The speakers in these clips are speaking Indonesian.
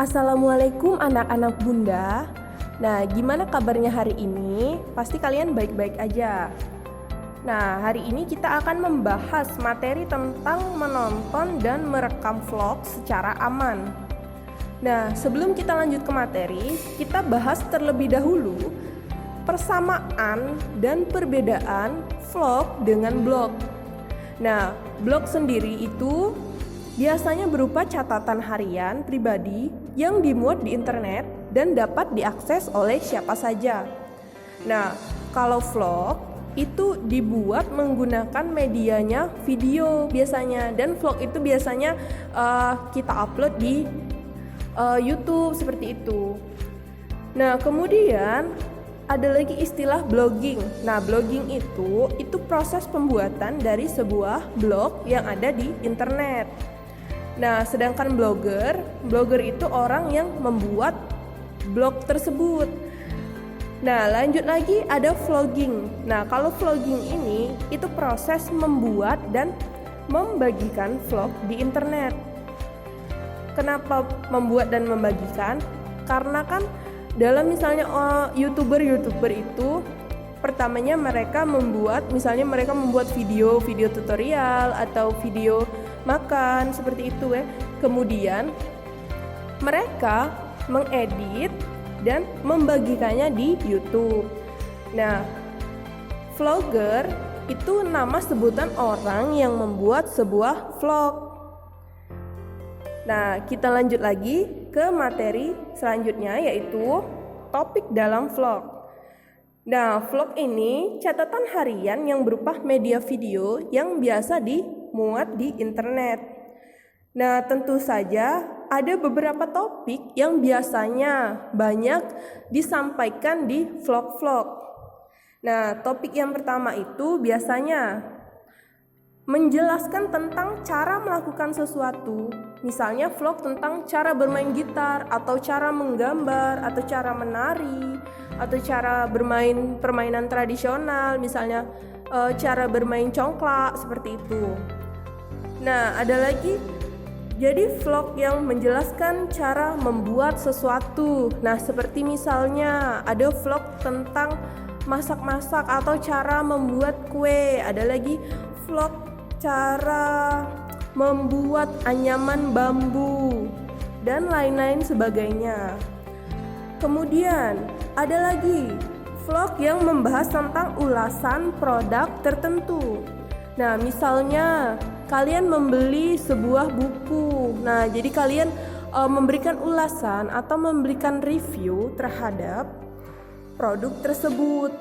Assalamualaikum anak-anak bunda. Nah, gimana kabarnya hari ini? Pasti kalian baik-baik aja. Nah, hari ini kita akan membahas materi tentang menonton dan merekam vlog secara aman. Nah, sebelum kita lanjut ke materi, kita bahas terlebih dahulu persamaan dan perbedaan vlog dengan blog. Nah, blog sendiri itu biasanya berupa catatan harian pribadi yang dimuat di internet dan dapat diakses oleh siapa saja. Nah, kalau vlog itu dibuat menggunakan medianya video biasanya, dan vlog itu biasanya kita upload di YouTube seperti itu. Nah, kemudian ada lagi istilah blogging. Nah, blogging itu proses pembuatan dari sebuah blog yang ada di internet. Nah, sedangkan blogger itu orang yang membuat blog tersebut. Nah, lanjut lagi ada vlogging. Nah, kalau vlogging ini itu proses membuat dan membagikan vlog di internet. Kenapa membuat dan membagikan? Karena kan dalam misalnya YouTuber itu pertamanya mereka membuat video tutorial atau video makan seperti itu ya. Kemudian mereka mengedit dan membagikannya di YouTube. Nah, vlogger itu nama sebutan orang yang membuat sebuah vlog. Nah, kita lanjut lagi ke materi selanjutnya, yaitu topik dalam vlog. Nah, vlog ini catatan harian yang berupa media video yang biasa dimuat di internet. Nah, tentu saja ada beberapa topik yang biasanya banyak disampaikan di vlog-vlog. Nah, topik yang pertama itu biasanya menjelaskan tentang cara melakukan sesuatu. Misalnya vlog tentang cara bermain gitar, atau cara menggambar, atau cara menari, atau cara bermain permainan tradisional, misalnya cara bermain congklak seperti itu. Nah, ada lagi jadi vlog yang menjelaskan cara membuat sesuatu. Nah, seperti misalnya ada vlog tentang masak-masak atau cara membuat kue. Ada lagi vlog cara membuat anyaman bambu dan lain-lain sebagainya. Kemudian ada lagi vlog yang membahas tentang ulasan produk tertentu. Nah, misalnya kalian membeli sebuah buku. Nah, jadi kalian memberikan ulasan atau memberikan review terhadap produk tersebut.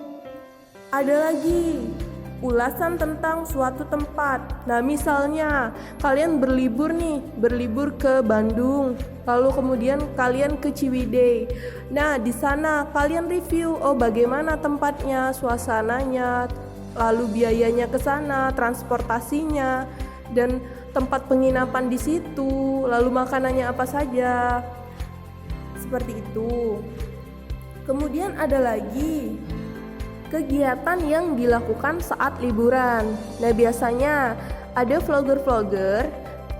Ada lagi ulasan tentang suatu tempat. Nah, misalnya kalian berlibur ke Bandung, lalu kemudian kalian ke Ciwidey. Nah, di sana kalian review bagaimana tempatnya, suasananya, lalu biayanya ke sana, transportasinya, dan tempat penginapan di situ, lalu makanannya apa saja. Seperti itu. Kemudian ada lagi kegiatan yang dilakukan saat liburan. Nah, biasanya ada vlogger-vlogger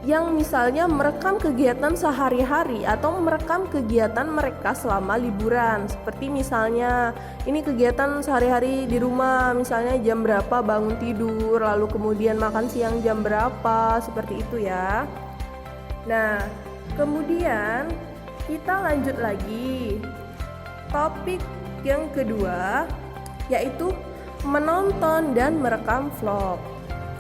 yang misalnya merekam kegiatan sehari-hari atau merekam kegiatan mereka selama liburan. Seperti misalnya ini kegiatan sehari-hari di rumah, misalnya jam berapa bangun tidur, lalu kemudian makan siang jam berapa, seperti itu ya. Nah, kemudian kita lanjut lagi. Topik yang kedua yaitu menonton dan merekam vlog.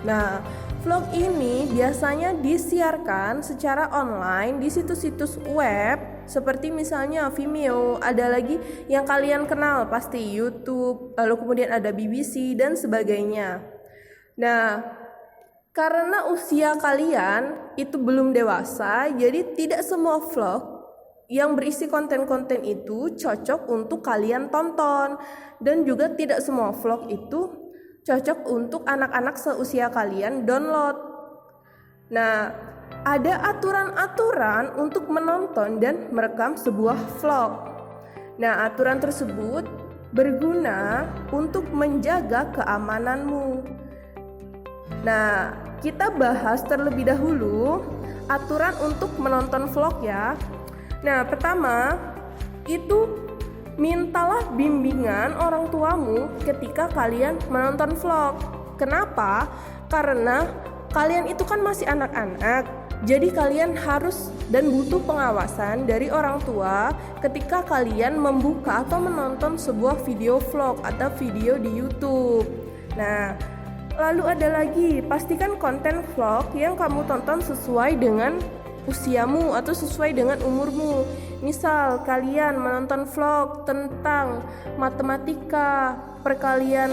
Nah, vlog ini biasanya disiarkan secara online di situs-situs web seperti misalnya Vimeo, ada lagi yang kalian kenal pasti YouTube, lalu kemudian ada BBC dan sebagainya. Nah, karena usia kalian itu belum dewasa, jadi tidak semua vlog yang berisi konten-konten itu cocok untuk kalian tonton, dan juga tidak semua vlog itu cocok untuk anak-anak seusia kalian download. Nah, ada aturan-aturan untuk menonton dan merekam sebuah vlog. Nah, aturan tersebut berguna untuk menjaga keamananmu. Nah, kita bahas terlebih dahulu aturan untuk menonton vlog ya. Nah, pertama itu mintalah bimbingan orang tuamu ketika kalian menonton vlog. Kenapa? Karena kalian itu kan masih anak-anak. Jadi kalian harus dan butuh pengawasan dari orang tua ketika kalian membuka atau menonton sebuah video vlog atau video di YouTube. Nah, lalu ada lagi, pastikan konten vlog yang kamu tonton sesuai dengan usiamu atau sesuai dengan umurmu. Misal kalian menonton vlog tentang matematika, perkalian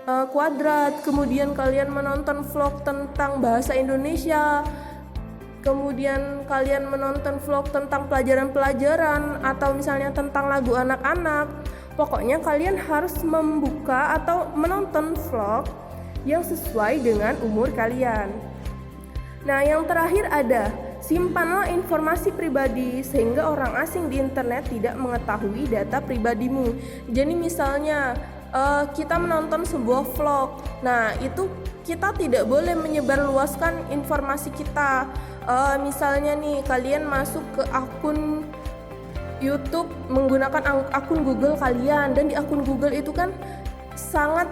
kuadrat, kemudian kalian menonton vlog tentang bahasa Indonesia, kemudian kalian menonton vlog tentang pelajaran-pelajaran atau misalnya tentang lagu anak-anak. Pokoknya kalian harus membuka atau menonton vlog yang sesuai dengan umur kalian. Nah, yang terakhir ada, simpanlah informasi pribadi sehingga orang asing di internet tidak mengetahui data pribadimu. Jadi misalnya kita menonton sebuah vlog, nah itu kita tidak boleh menyebarluaskan informasi kita. Misalnya nih, kalian masuk ke akun YouTube menggunakan akun Google kalian, dan di akun Google itu kan sangat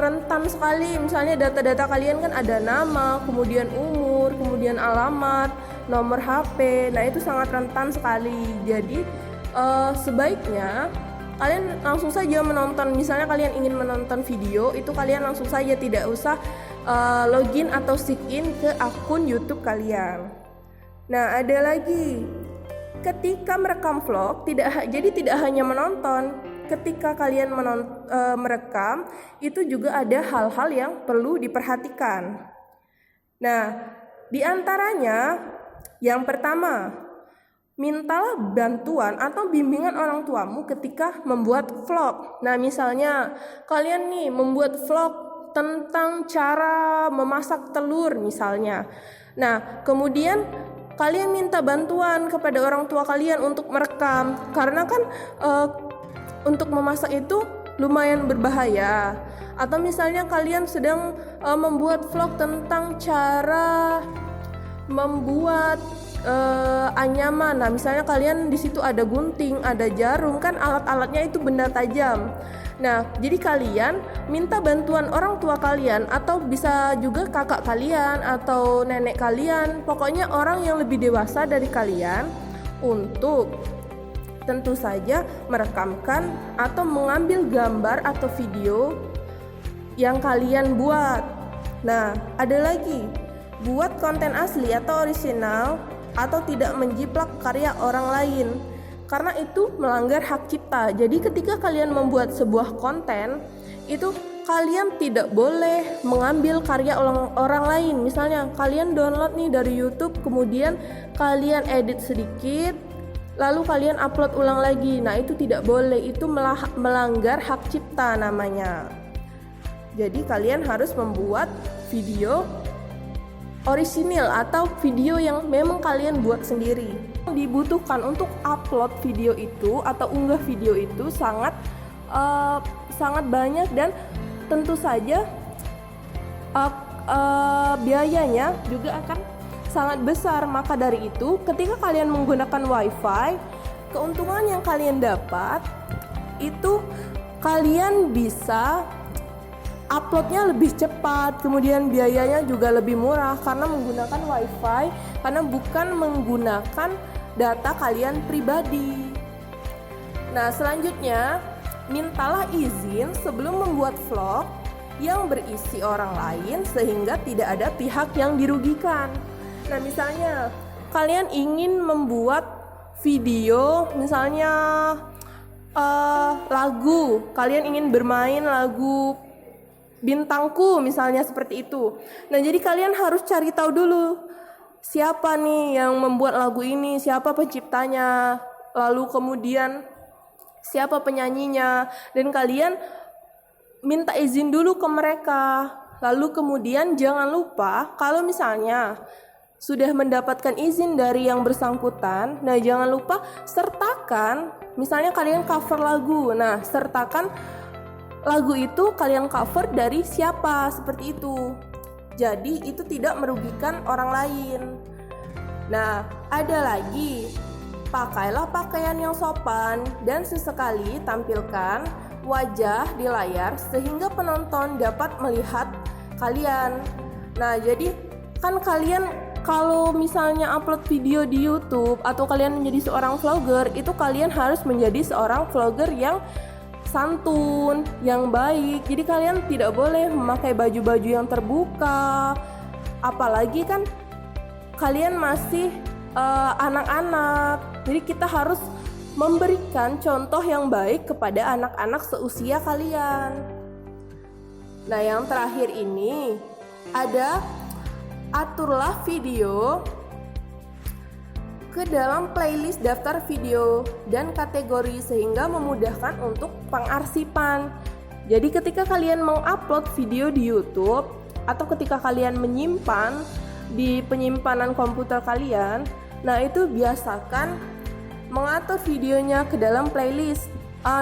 rentan sekali. Misalnya data-data kalian kan ada nama, kemudian umur, kemudian alamat, nomor HP. Nah, itu sangat rentan sekali. Jadi sebaiknya kalian langsung saja menonton. Misalnya kalian ingin menonton video, itu kalian langsung saja, tidak usah login atau sign in ke akun YouTube kalian. Nah, ada lagi, ketika merekam vlog tidak hanya menonton. Ketika kalian merekam, itu juga ada hal-hal yang perlu diperhatikan. Nah, di antaranya yang pertama, mintalah bantuan atau bimbingan orang tuamu ketika membuat vlog. Nah, misalnya kalian nih membuat vlog tentang cara memasak telur misalnya. Nah, kemudian kalian minta bantuan kepada orang tua kalian untuk merekam, karena kan untuk memasak itu lumayan berbahaya. Atau misalnya kalian sedang membuat vlog tentang cara membuat anyaman. Nah, misalnya kalian di situ ada gunting, ada jarum, kan alat-alatnya itu benda tajam. Nah, jadi kalian minta bantuan orang tua kalian, atau bisa juga kakak kalian atau nenek kalian, pokoknya orang yang lebih dewasa dari kalian, untuk tentu saja merekamkan atau mengambil gambar atau video yang kalian buat. Nah, ada lagi, buat konten asli atau orisinal atau tidak menjiplak karya orang lain, karena itu melanggar hak cipta. Jadi ketika kalian membuat sebuah konten, itu kalian tidak boleh mengambil karya orang lain. Misalnya kalian download nih dari YouTube, kemudian kalian edit sedikit, lalu kalian upload ulang lagi. Nah, itu tidak boleh, itu melanggar hak cipta namanya. Jadi kalian harus membuat video orisinil atau video yang memang kalian buat sendiri. Dibutuhkan untuk upload video itu atau unggah video itu sangat banyak, dan tentu saja biayanya juga akan sangat besar. Maka dari itu, ketika kalian menggunakan WiFi, keuntungan yang kalian dapat itu kalian bisa uploadnya lebih cepat, kemudian biayanya juga lebih murah karena menggunakan WiFi, karena bukan menggunakan data kalian pribadi. Nah, selanjutnya, mintalah izin sebelum membuat vlog yang berisi orang lain sehingga tidak ada pihak yang dirugikan. Nah, misalnya kalian ingin membuat video, misalnya lagu, kalian ingin bermain lagu Bintangku misalnya, seperti itu. Nah, jadi kalian harus cari tahu dulu siapa nih yang membuat lagu ini, siapa penciptanya, lalu kemudian siapa penyanyinya, dan kalian minta izin dulu ke mereka. Lalu kemudian jangan lupa, kalau misalnya sudah mendapatkan izin dari yang bersangkutan, nah jangan lupa sertakan, misalnya kalian cover lagu, nah sertakan lagu itu kalian cover dari siapa, seperti itu. Jadi itu tidak merugikan orang lain. Nah, ada lagi, pakailah pakaian yang sopan dan sesekali tampilkan wajah di layar sehingga penonton dapat melihat kalian. Nah, jadi kan kalian kalau misalnya upload video di YouTube atau kalian menjadi seorang vlogger, itu kalian harus menjadi seorang vlogger yang santun, yang baik. Jadi kalian tidak boleh memakai baju-baju yang terbuka. Apalagi kan kalian masih anak-anak. Jadi kita harus memberikan contoh yang baik kepada anak-anak seusia kalian. Nah, yang terakhir ini ada aturlah video ke dalam playlist daftar video dan kategori sehingga memudahkan untuk pengarsipan. Jadi ketika kalian mau upload video di YouTube atau ketika kalian menyimpan di penyimpanan komputer kalian, nah itu biasakan mengatur videonya ke dalam playlist.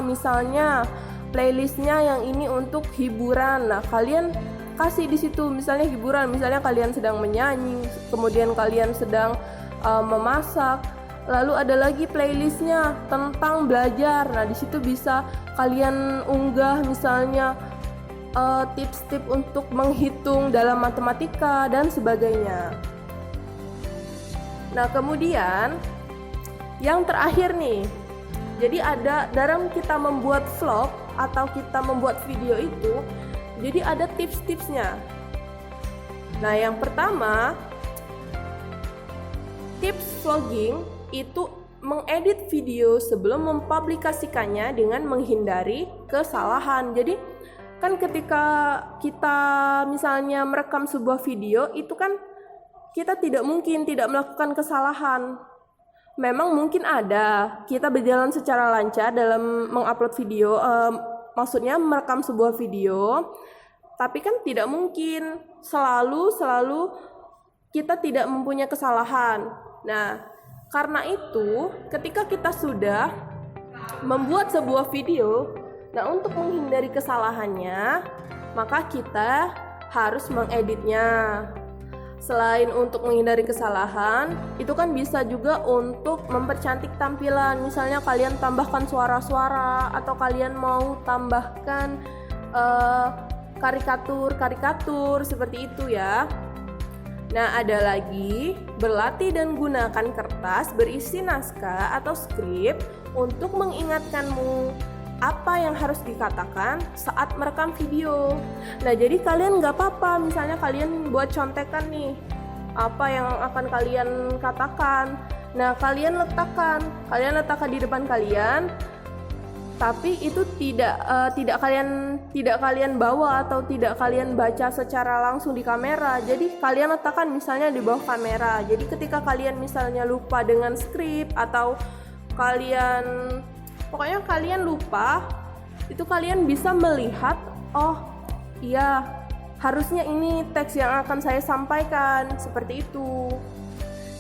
Misalnya playlistnya yang ini untuk hiburan. Nah, kalian kasih di situ misalnya hiburan, misalnya kalian sedang menyanyi, kemudian kalian sedang memasak. Lalu ada lagi playlistnya tentang belajar. Nah, di situ bisa kalian unggah misalnya tips-tips untuk menghitung dalam matematika dan sebagainya. Nah, kemudian yang terakhir nih, jadi ada dalam kita membuat vlog atau kita membuat video itu, jadi ada tips-tipsnya. Nah, yang pertama, tips vlogging itu mengedit video sebelum mempublikasikannya dengan menghindari kesalahan. Jadi kan ketika kita misalnya merekam sebuah video, itu kan kita tidak mungkin tidak melakukan kesalahan. Memang mungkin ada, kita berjalan secara lancar dalam mengupload video, maksudnya merekam sebuah video, tapi kan tidak mungkin selalu kita tidak mempunyai kesalahan. Nah, karena itu ketika kita sudah membuat sebuah video, nah untuk menghindari kesalahannya, maka kita harus mengeditnya. Selain untuk menghindari kesalahan, itu kan bisa juga untuk mempercantik tampilan. Misalnya kalian tambahkan suara-suara atau kalian mau tambahkan karikatur seperti itu ya. Nah, ada lagi, berlatih dan gunakan kertas berisi naskah atau skrip untuk mengingatkanmu apa yang harus dikatakan saat merekam video. Nah, jadi kalian nggak apa-apa, misalnya kalian buat contekan nih, apa yang akan kalian katakan. Nah, kalian letakkan di depan kalian, tapi itu tidak kalian bawa atau tidak kalian baca secara langsung di kamera. Jadi kalian letakkan misalnya di bawah kamera. Jadi ketika kalian misalnya lupa dengan skrip atau pokoknya kalian lupa, itu kalian bisa melihat, oh iya harusnya ini teks yang akan saya sampaikan, seperti itu.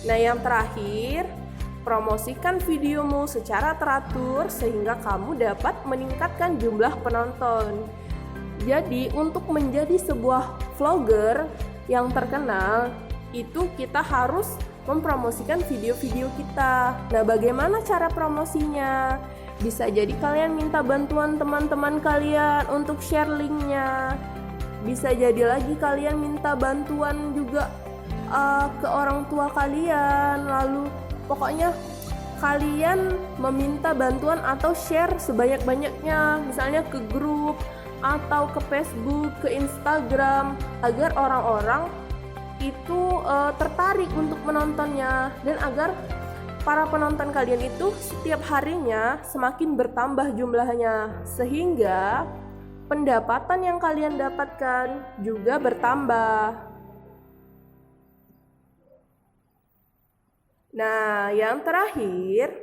Nah, yang terakhir, promosikan videomu secara teratur sehingga kamu dapat meningkatkan jumlah penonton. Jadi untuk menjadi sebuah vlogger yang terkenal, itu kita harus mempromosikan video-video kita. Nah, bagaimana cara promosinya? Bisa jadi kalian minta bantuan teman-teman kalian untuk share linknya. Bisa jadi lagi kalian minta bantuan juga ke orang tua kalian. Lalu pokoknya kalian meminta bantuan atau share sebanyak-banyaknya, misalnya ke grup atau ke Facebook, ke Instagram, agar orang-orang itu tertarik untuk menontonnya dan agar para penonton kalian itu setiap harinya semakin bertambah jumlahnya, sehingga pendapatan yang kalian dapatkan juga bertambah. Nah, yang terakhir,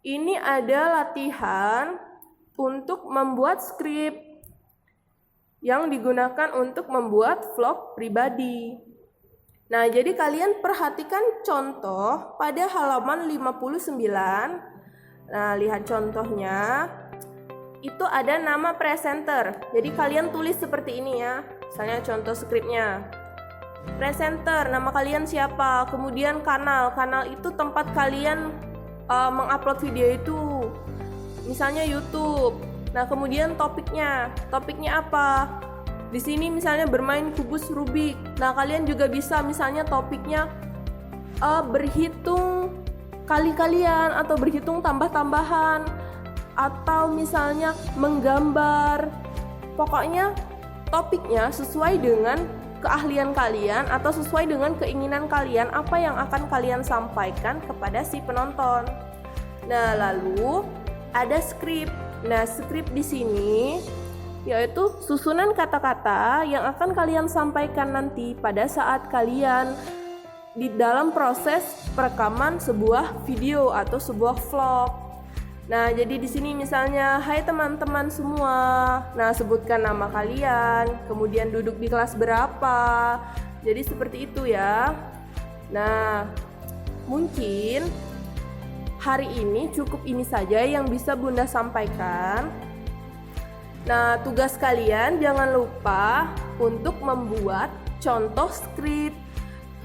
ini ada latihan untuk membuat skrip yang digunakan untuk membuat vlog pribadi. Nah, jadi kalian perhatikan contoh pada halaman 59. Nah, lihat contohnya. Itu ada nama presenter. Jadi kalian tulis seperti ini ya. Misalnya contoh skripnya. presenter, nama kalian siapa, kemudian kanal itu tempat kalian mengupload video itu, misalnya YouTube. Nah, kemudian topiknya apa? Di sini misalnya bermain kubus Rubik. Nah, kalian juga bisa misalnya topiknya berhitung kali-kalian atau berhitung tambah-tambahan atau misalnya menggambar. Pokoknya topiknya sesuai dengan keahlian kalian atau sesuai dengan keinginan kalian, apa yang akan kalian sampaikan kepada si penonton. Nah, lalu ada skrip. Nah, skrip di sini yaitu susunan kata-kata yang akan kalian sampaikan nanti pada saat kalian di dalam proses perekaman sebuah video atau sebuah vlog. Nah, jadi di sini misalnya, hai teman-teman semua. Nah, sebutkan nama kalian, kemudian duduk di kelas berapa. Jadi seperti itu ya. Nah, mungkin hari ini cukup ini saja yang bisa Bunda sampaikan. Nah, tugas kalian jangan lupa untuk membuat contoh skrip.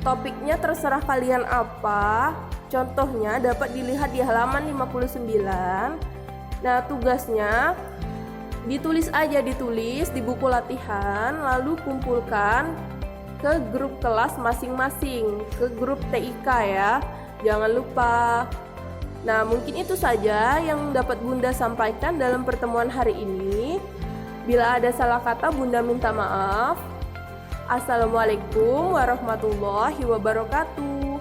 Topiknya terserah kalian apa. Contohnya dapat dilihat di halaman 59. Nah, tugasnya ditulis di buku latihan, lalu kumpulkan ke grup kelas masing-masing, ke grup TIK ya. Jangan lupa. Nah, mungkin itu saja yang dapat Bunda sampaikan dalam pertemuan hari ini. Bila ada salah kata, Bunda minta maaf. Assalamualaikum warahmatullahi wabarakatuh.